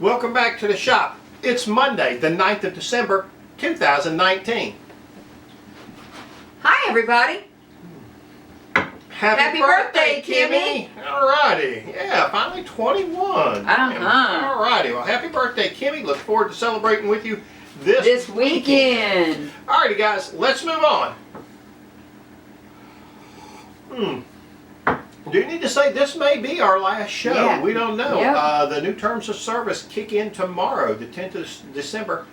Welcome back to the shop. It's Monday, the 9th of December, 2019. Hi, everybody. Happy birthday, Kimmy. Alrighty. Yeah, finally 21. Alrighty. Well, happy birthday, Kimmy. Look forward to celebrating with you this weekend. Alrighty, guys. Let's move on. Do you need to say this may be our last show? Yeah. We don't know. Yep. The new terms of service kick in tomorrow, the 10th of December,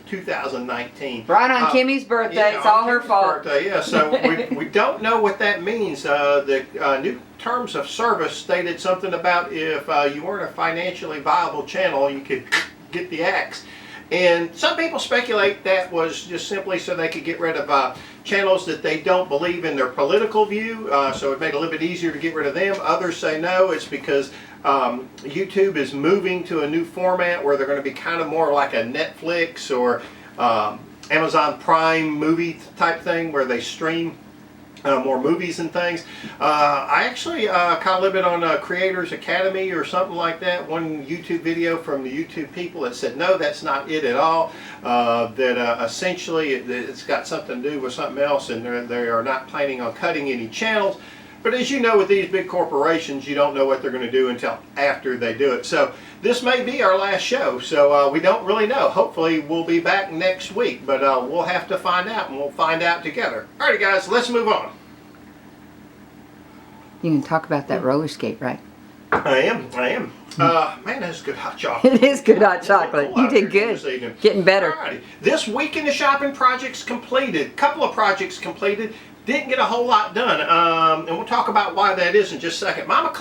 2019. Right on Kimmy's birthday. Yeah, it's all her Kimmy's fault. Birthday, yeah, so we don't know what that means. The new terms of service stated something about if you weren't a financially viable channel, you could get the axe. And some people speculate that was just simply so they could get rid of channels that they don't believe in their political view, so it made it a little bit easier to get rid of them. Others say no, it's because YouTube is moving to a new format where they're going to be kind of more like a Netflix or Amazon Prime movie type thing where they stream more movies and things. I actually kind of live it on Creators Academy or something like that. One YouTube video from the YouTube people that said no, that's not it at all. That essentially it's got something to do with something else, and they are not planning on cutting any channels. But as you know, with these big corporations, you don't know what they're going to do until after they do it. So this may be our last show, so we don't really know. Hopefully we'll be back next week, but we'll have to find out, and we'll find out together. Alrighty guys, let's move on. You can talk about that roller skate, right? I am. Man, that's good hot chocolate. It is good hot chocolate. You did good. Getting better. Alrighty. This week in the shopping, projects completed. Couple of projects completed. Didn't get a whole lot done, and we'll talk about why that is in just a second. Mama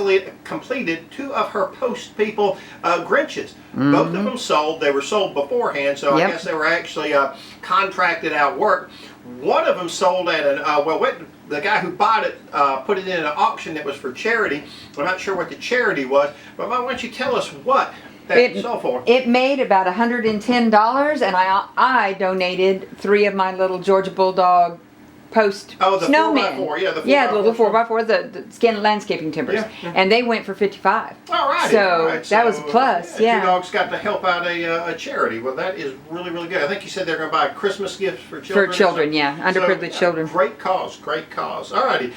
completed 2 of her Post People Grinches. Both of them sold. They were sold beforehand, so I guess they were actually contracted out work. One of them sold at an, the guy who bought it put it in an auction that was for charity. I'm not sure what the charity was, but Mama, why don't you tell us what that sold for? It made about $110, and I donated 3 of my little Georgia Bulldog Post snowmen. 4x4, the little 4x4, the skin landscaping timbers, and they went for $55. All right. So that was a plus. 2 dogs got to help out a charity. Well, that is really, really good. I think you said they're going to buy Christmas gifts for children. For children, underprivileged children. Great cause, great cause. All righty.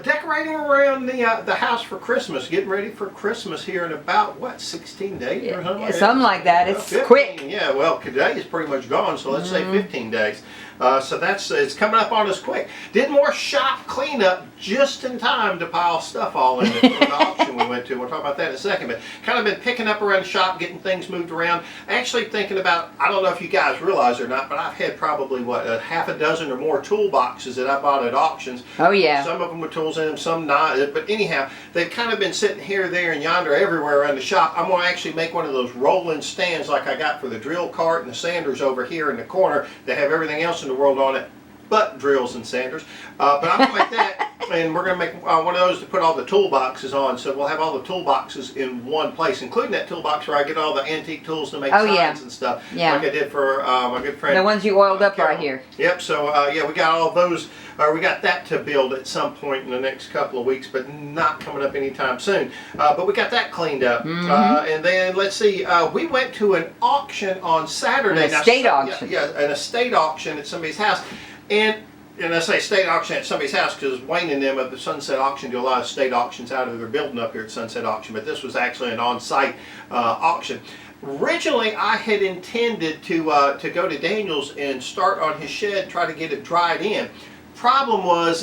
Decorating around the house for Christmas. Getting ready for Christmas here in about, what, 16 days or something? Something like that. It's 15, quick. Yeah, well, today is pretty much gone, so let's say 15 days. So it's coming up on us quick. Did more shop cleanup just in time to pile stuff all in the auction we went to. We'll talk about that in a second, but kind of been picking up around the shop, getting things moved around. Actually thinking about, I don't know if you guys realize or not, but I've had probably, what, a half a dozen or more toolboxes that I bought at auctions. Oh yeah. Some of them with tools in them, some not. But anyhow, they've kind of been sitting here, there, and yonder, everywhere around the shop. I'm going to actually make one of those rolling stands like I got for the drill cart and the sanders over here in the corner that have everything else in the world on it but drills and sanders. But I'm going to make that, and we're going to make one of those to put all the toolboxes on. So we'll have all the toolboxes in one place, including that toolbox where I get all the antique tools to make signs and stuff. Yeah. Like I did for my good friend. The ones you oiled up Carol. right here. Yep, so we got all those, we got that to build at some point in the next couple of weeks, but not coming up anytime soon. But we got that cleaned up. And then, let's see, we went to an auction on Saturday. An estate auction. Yeah, an estate auction at somebody's house. And I say state auction at somebody's house because Wayne and them at the Sunset Auction do a lot of state auctions out of their building up here at Sunset Auction, but this was actually an on-site auction. Originally, I had intended to go to Daniel's and start on his shed, try to get it dried in. Problem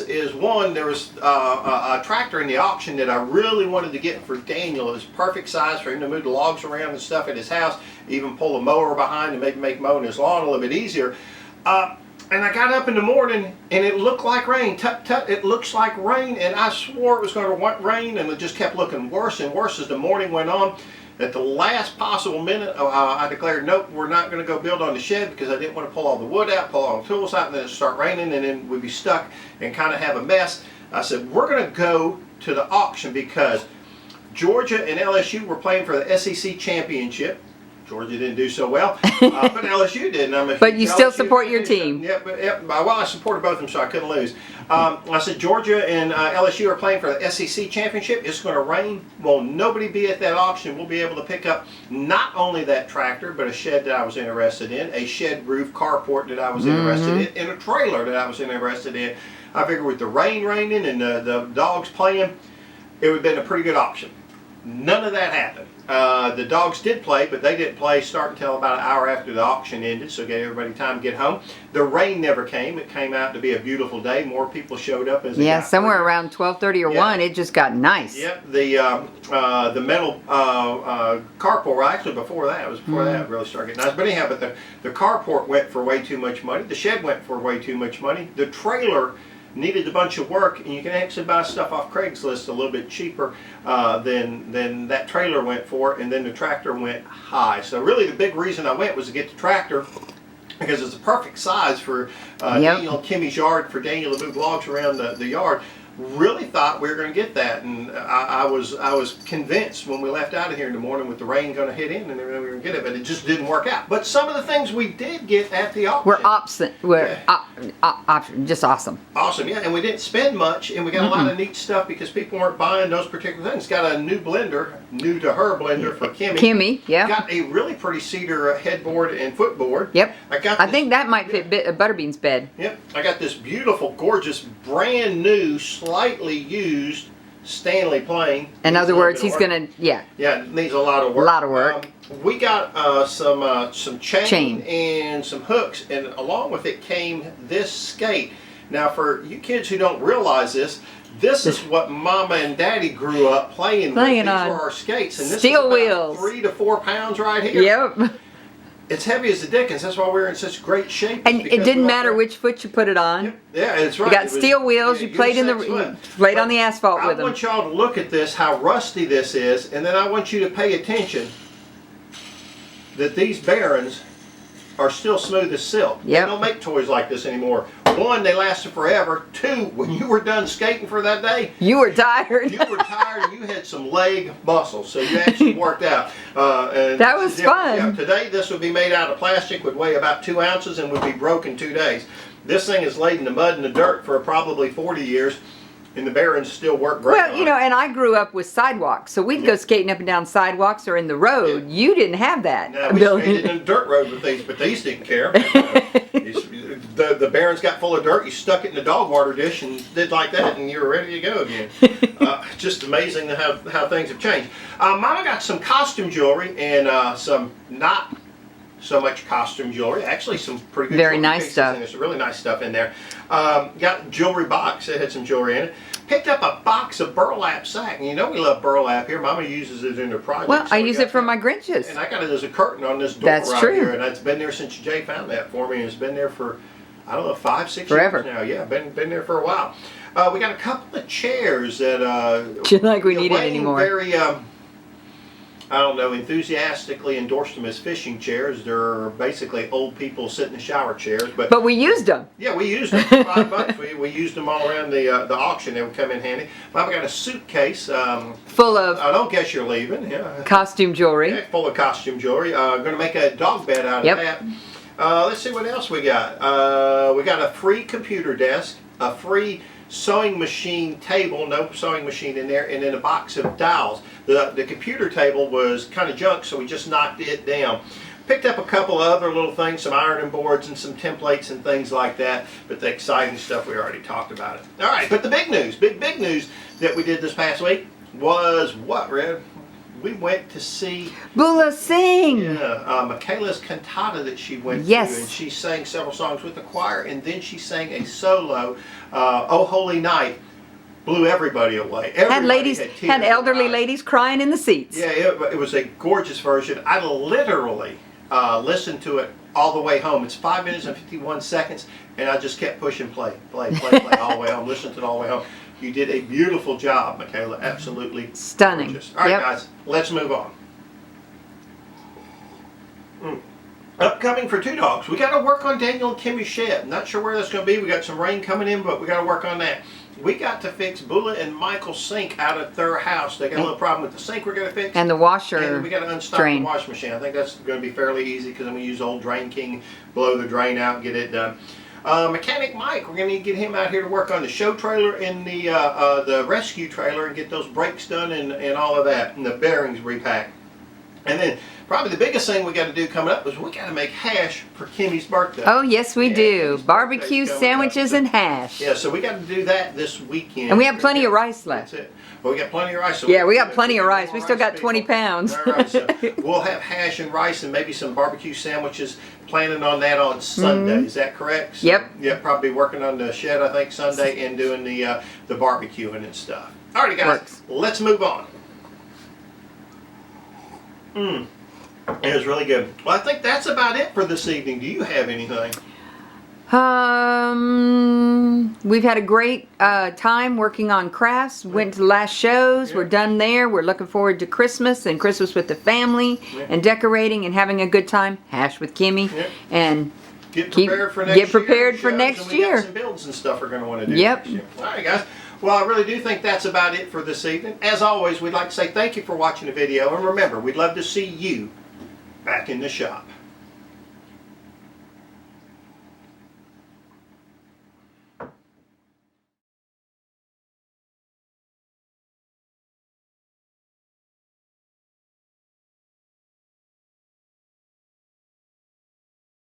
is one, there was a tractor in the auction that I really wanted to get for Daniel. It was perfect size for him to move the logs around and stuff at his house, even pull a mower behind and maybe make mowing his lawn a little bit easier. And I got up in the morning and it looked like rain. Tut tut, it looks like rain, and I swore it was going to rain, and it just kept looking worse and worse as the morning went on. At the last possible minute, I declared, nope, we're not going to go build on the shed because I didn't want to pull all the wood out, pull all the tools out, and then it start raining, and then we'd be stuck and kind of have a mess. I said, we're going to go to the auction because Georgia and LSU were playing for the SEC championship. Georgia didn't do so well, but LSU did. And I'm a But huge you still LSU support fan, your so- team. Yep. Well, I supported both of them, so I couldn't lose. I said Georgia and LSU are playing for the SEC championship. It's going to rain. Won't nobody be at that auction? We'll be able to pick up not only that tractor, but a shed that I was interested in, a shed roof carport that I was interested in, and a trailer that I was interested in. I figured with the rain raining and the dogs playing, it would have been a pretty good auction. None of that happened. The dogs did play, but they didn't play start until about an hour after the auction ended, so gave everybody time to get home. The rain never came. It came out to be a beautiful day. More people showed up as it got somewhere further. around 12:30 or 1, it just got nice. Yep, the metal carport, actually before that, it was before that it really started getting nice. But anyhow, but the carport went for way too much money. The shed went for way too much money. The trailer needed a bunch of work, and you can actually buy stuff off Craigslist a little bit cheaper than that trailer went for, and then the tractor went high. So really the big reason I went was to get the tractor because it's a perfect size for Daniel and Kimmy's yard, for Daniel to move logs around the yard. Really thought we were going to get that, and I was convinced when we left out of here in the morning with the rain going to hit in and we were going to get it, but it just didn't work out. But some of the things we did get at the auction We're just awesome. Awesome, yeah, and we didn't spend much, and we got a lot of neat stuff because people weren't buying those particular things. Got a new blender, new to her blender for Kimmy. Got a really pretty cedar headboard and footboard. Yep. I think that might fit Butterbean's bed. Yep. I got this beautiful, gorgeous, brand new, slightly used Stanley plane. In other words, he's gonna Yeah, it needs a lot of work. A lot of work. We got some chain and some hooks, and along with it came this skate. Now, for you kids who don't realize this is what Mama and Daddy grew up playing with. These were our skates, and this steel is about wheels. 3 to 4 pounds right here. Yep. It's heavy as the dickens. That's why we're in such great shape. And it didn't matter which foot you put it on. Yep. Yeah, that's right. You got steel wheels. You played played on the asphalt with them. I want y'all to look at this, how rusty this is, and then I want you to pay attention that these bearings are still smooth as silk. Yep. They don't make toys like this anymore. One, they lasted forever. Two, when you were done skating for that day, you were tired. You were tired and you had some leg muscles, so you actually worked out. And that was fun. Yeah, today this would be made out of plastic, would weigh about 2 ounces and would be broken 2 days. This thing is laid in the mud and the dirt for probably 40 years. And the bearings still work great. Well, and I grew up with sidewalks, so we'd go skating up and down sidewalks or in the road. Yeah. You didn't have that. No, we skated in a dirt road with these, but these didn't care. The bearings got full of dirt. You stuck it in the dog water dish and did like that, and you were ready to go again. Just amazing how things have changed. Mama got some costume jewelry and some not so much costume jewelry. Actually, some pretty good very nice stuff. There's some really nice stuff in there. Got a jewelry box that had some jewelry in it. Picked up a box of burlap sack. And you know we love burlap here. Mama uses it in her projects. Well, I use it for my Grinches. And I got it as a curtain on this door That's true. here. And it's been there since Jay found that for me. And it's been there for, I don't know, 5, 6 Forever. years now. Yeah, been there for a while. We got a couple of chairs that like we need it anymore. Very I don't know, enthusiastically endorsed them as fishing chairs. They're basically old people sitting in shower chairs. But we used them. Yeah, we used them for $5. We used them all around the auction. They would come in handy. Mama got a suitcase full of. I don't guess you're leaving. Yeah. Costume jewelry. Yeah, full of costume jewelry. Going to make a dog bed out of that. Let's see what else we got. We got a free computer desk, a free sewing machine table, no sewing machine in there, and then a box of dowels. The computer table was kind of junk, so we just knocked it down. Picked up a couple of other little things, some ironing boards and some templates and things like that, but the exciting stuff we already talked about it. All right, but the big news, big news that we did this past week was what, Red? We went to see Bula sing. Yeah, Michaela's cantata that she went to, and she sang several songs with the choir, and then she sang a solo, "Oh Holy Night." Blew everybody away. Everybody had elderly ladies crying in the seats. Yeah, it was a gorgeous version. I literally listened to it all the way home. It's 5 minutes and 51 seconds, and I just kept pushing play all the way home, listening to it all the way home. You did a beautiful job, Michaela. Absolutely stunning. Gorgeous. All right, guys, let's move on. Upcoming for Two Dogs, we got to work on Daniel and Kimmy's shed. Not sure where that's going to be. We got some rain coming in, but we got to work on that. we got to fix Bula and Michael's sink out at their house. They got a little problem with the sink we're going to fix. And the washer And we got to unstop drain. the wash machine. I think that's going to be fairly easy because I'm going to use old Drain King, blow the drain out, and get it done. Mechanic Mike, we're going to need to get him out here to work on the show trailer and the rescue trailer and get those brakes done and all of that, and the bearings repacked. And then probably the biggest thing we got to do coming up is we got to make hash for Kimmy's birthday. Oh, yes, we do. Kimmy's Barbecue birthday's coming sandwiches up. and hash. Yeah, so we got to do that this weekend. And we have plenty of rice left. That's it. Well, we got plenty of rice. So Yeah, we got plenty of more rice. We still got people. 20 pounds. All right, so we'll have hash and rice and maybe some barbecue sandwiches. Planning on that on Sunday. Is that correct? So, Yep. Yeah, probably working on the shed, I think, Sunday and doing the barbecuing and stuff. All right, guys, Works. let's move on. It was really good. Well, I think that's about it for this evening. Do you have anything? We've had a great time working on crafts. Went to the last shows. Yeah. We're done there. We're looking forward to Christmas and Christmas with the family and decorating and having a good time. Hash with Kimmy and Get prepared for next year. get prepared for shows, next and we year. got some builds and stuff we're going to want to do Yep. next year. All right, guys. Well, I really do think that's about it for this evening. As always, we'd like to say thank you for watching the video. And remember, we'd love to see you back in the shop.